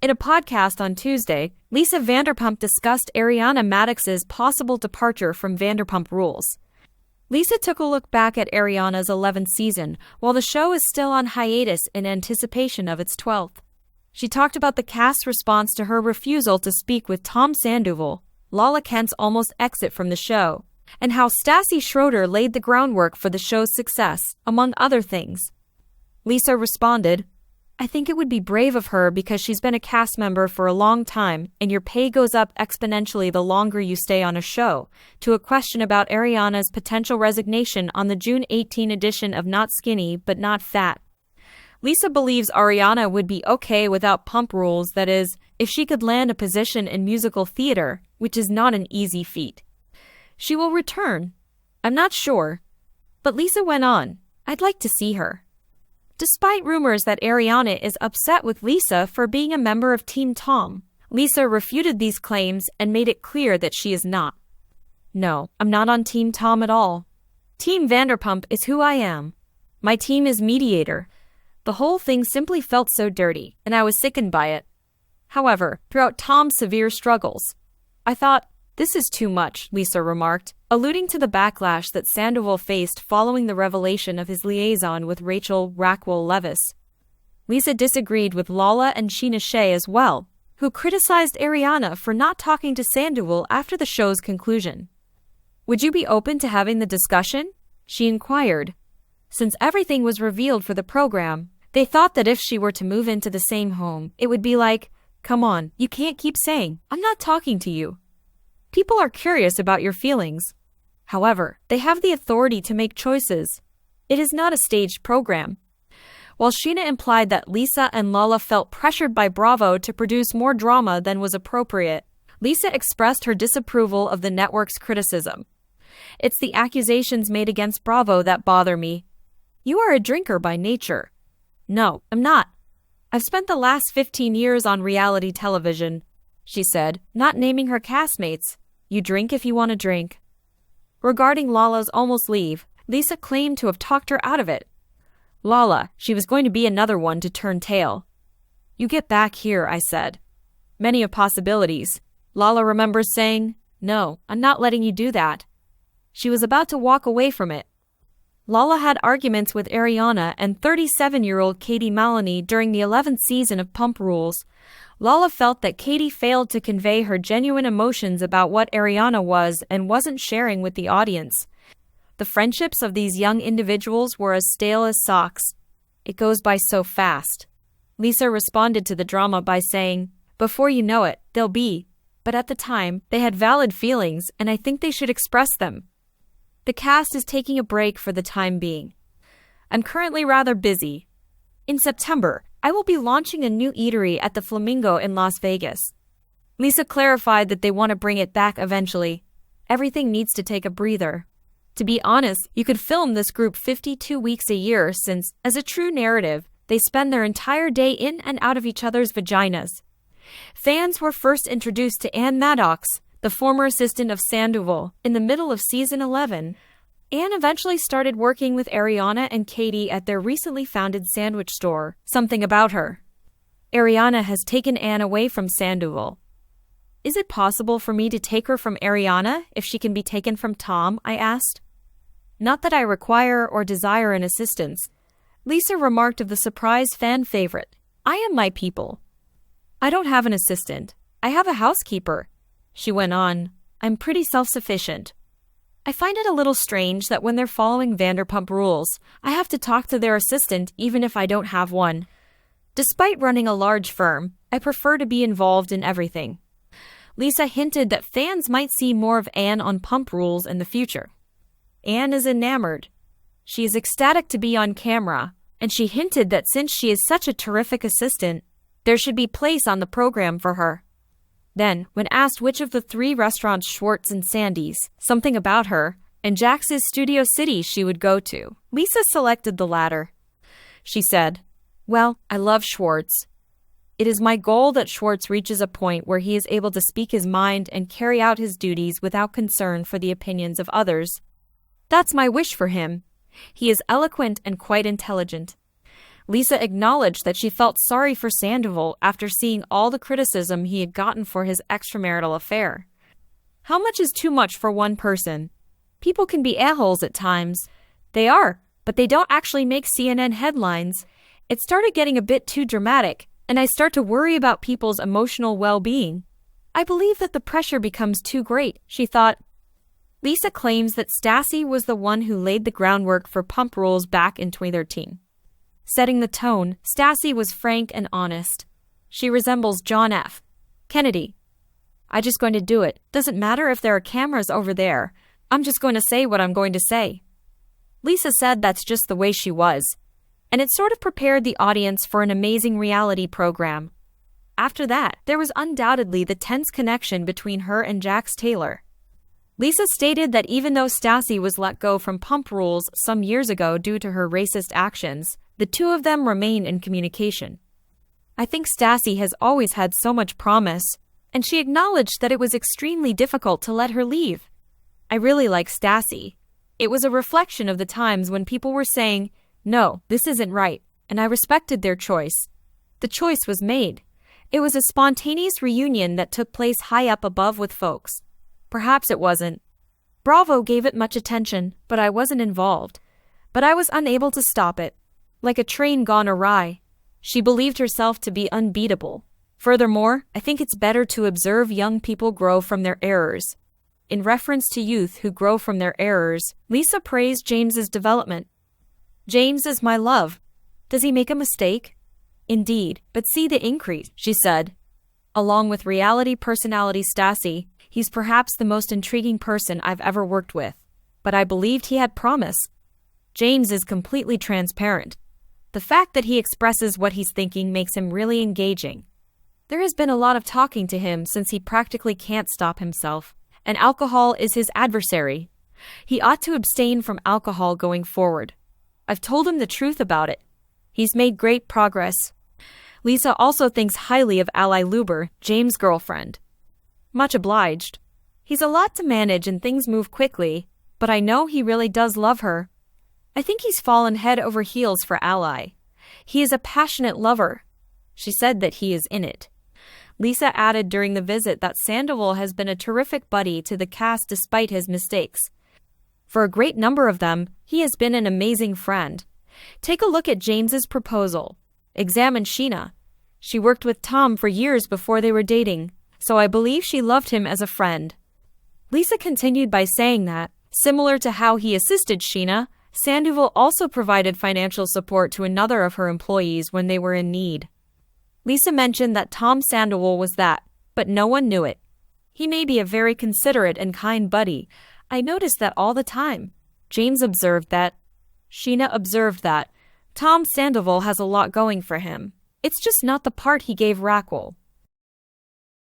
In a podcast on Tuesday, Lisa Vanderpump discussed Ariana Madix's possible departure from Vanderpump Rules. Lisa took a look back at Ariana's 11th season, while the show is still on hiatus in anticipation of its 12th. She talked about the cast's response to her refusal to speak with Tom Sandoval, Lala Kent's almost exit from the show, and how Stassi Schroeder laid the groundwork for the show's success, among other things. Lisa responded, "I think it would be brave of her because she's been a cast member for a long time and your pay goes up exponentially the longer you stay on a show," to a question about Ariana's potential resignation on the June 18 edition of Not Skinny But Not Fat. Lisa believes Ariana would be okay without Pump Rules, that is, if she could land a position in musical theater, which is not an easy feat. She will return. I'm not sure. But Lisa went on, "I'd like to see her." Despite rumors that Ariana is upset with Lisa for being a member of Team Tom, Lisa refuted these claims and made it clear that she is not. "No, I'm not on Team Tom at all. Team Vanderpump is who I am. My team is mediator." The whole thing simply felt so dirty, and I was sickened by it. However, throughout Tom's severe struggles, I thought, "This is too much," Lisa remarked, alluding to the backlash that Sandoval faced following the revelation of his liaison with Rachel Rackwell-Leviss. Lisa disagreed with Lala and Sheena Shea as well, who criticized Ariana for not talking to Sandoval after the show's conclusion. "Would you be open to having the discussion?" she inquired. Since everything was revealed for the program, they thought that if she were to move into the same home, it would be like, "Come on, you can't keep saying, 'I'm not talking to you.' People are curious about your feelings. However, they have the authority to make choices. It is not a staged program." While Sheena implied that Lisa and Lala felt pressured by Bravo to produce more drama than was appropriate, Lisa expressed her disapproval of the network's criticism. "It's the accusations made against Bravo that bother me. You are a drinker by nature." "No, I'm not. I've spent the last 15 years on reality television," she said, not naming her castmates. "You drink if you want to drink." Regarding Lala's almost leave, Lisa claimed to have talked her out of it. "Lala, she was going to be another one to turn tail." "You get back here," I said. "Many of possibilities." Lala remembers saying, "No, I'm not letting you do that." She was about to walk away from it. Lala had arguments with Ariana and 37-year-old Katie Maloney during the 11th season of Pump Rules. Lala felt that Katie failed to convey her genuine emotions about what Ariana was and wasn't sharing with the audience. The friendships of these young individuals were as stale as socks. "It goes by so fast." Lisa responded to the drama by saying, "Before you know it, they'll be. But at the time, they had valid feelings, and I think they should express them." The cast is taking a break for the time being. "I'm currently rather busy. In September, I will be launching a new eatery at the Flamingo in Las Vegas." Lisa clarified that they want to bring it back eventually. "Everything needs to take a breather. To be honest, you could film this group 52 weeks a year since, as a true narrative, they spend their entire day in and out of each other's vaginas." Fans were first introduced to Ann Maddox, the former assistant of Sandoval, in the middle of season 11. Ann eventually started working with Ariana and Katie at their recently founded sandwich store, Something About Her. Ariana has taken Ann away from Sandoval. "Is it possible for me to take her from Ariana if she can be taken from Tom?" I asked. "Not that I require or desire an assistance." Lisa remarked of the surprise fan favorite, "I am my people. I don't have an assistant. I have a housekeeper." She went on, "I'm pretty self-sufficient. I find it a little strange that when they're following Vanderpump Rules, I have to talk to their assistant even if I don't have one. Despite running a large firm, I prefer to be involved in everything." Lisa hinted that fans might see more of Ann on Pump Rules in the future. Ann is enamored. She is ecstatic to be on camera, and she hinted that since she is such a terrific assistant, there should be place on the program for her. Then, when asked which of the 3 restaurants Schwartz and Sandy's, Something About Her, and Jax's Studio City she would go to, Lisa selected the latter. She said, "Well, I love Schwartz. It is my goal that Schwartz reaches a point where he is able to speak his mind and carry out his duties without concern for the opinions of others. That's my wish for him. He is eloquent and quite intelligent." Lisa acknowledged that she felt sorry for Sandoval after seeing all the criticism he had gotten for his extramarital affair. How much is too much for one person? People can be a-holes at times. They are, but they don't actually make CNN headlines. It started getting a bit too dramatic, and I start to worry about people's emotional well-being. I believe that the pressure becomes too great, she thought. Lisa claims that Stassi was the one who laid the groundwork for pump rules back in 2013. Setting the tone, Stassi was frank and honest. She resembles John F. Kennedy. "I'm just going to do it. Doesn't matter if there are cameras over there. I'm just going to say what I'm going to say." Lisa said that's just the way she was, and it sort of prepared the audience for an amazing reality program. After that, there was undoubtedly the tense connection between her and Jax Taylor. Lisa stated that even though Stassi was let go from pump rules some years ago due to her racist actions, the two of them remain in communication. "I think Stassi has always had so much promise, and she acknowledged that it was extremely difficult to let her leave. I really like Stassi. It was a reflection of the times when people were saying, 'No, this isn't right,' and I respected their choice. The choice was made. It was a spontaneous reunion that took place high up above with folks. Perhaps it wasn't. Bravo gave it much attention, but I wasn't involved. But I was unable to stop it. Like a train gone awry. She believed herself to be unbeatable. Furthermore, I think it's better to observe young people grow from their errors." In reference to youth who grow from their errors, Lisa praised James's development. "James is my love. Does he make a mistake?" "Indeed, but see the increase," she said. Along with reality personality Stassi, he's perhaps the most intriguing person I've ever worked with. But I believed he had promise. James is completely transparent. The fact that he expresses what he's thinking makes him really engaging. There has been a lot of talking to him since he practically can't stop himself, and alcohol is his adversary. He ought to abstain from alcohol going forward. I've told him the truth about it. He's made great progress." Lisa also thinks highly of Ally Luber, James' girlfriend. "Much obliged. He's a lot to manage and things move quickly, but I know he really does love her. I think he's fallen head over heels for Ally. He is a passionate lover." She said that he is in it. Lisa added during the visit that Sandoval has been a terrific buddy to the cast despite his mistakes. For a great number of them, he has been an amazing friend. Take a look at James's proposal. Examine Sheena. She worked with Tom for years before they were dating, so I believe she loved him as a friend. Lisa continued by saying that, similar to how he assisted Sheena, Sandoval also provided financial support to another of her employees when they were in need. Lisa mentioned that Tom Sandoval was that, but no one knew it. "He may be a very considerate and kind buddy. I notice that all the time." James observed that. Sheena observed that. Tom Sandoval has a lot going for him. It's just not the part he gave Raquel.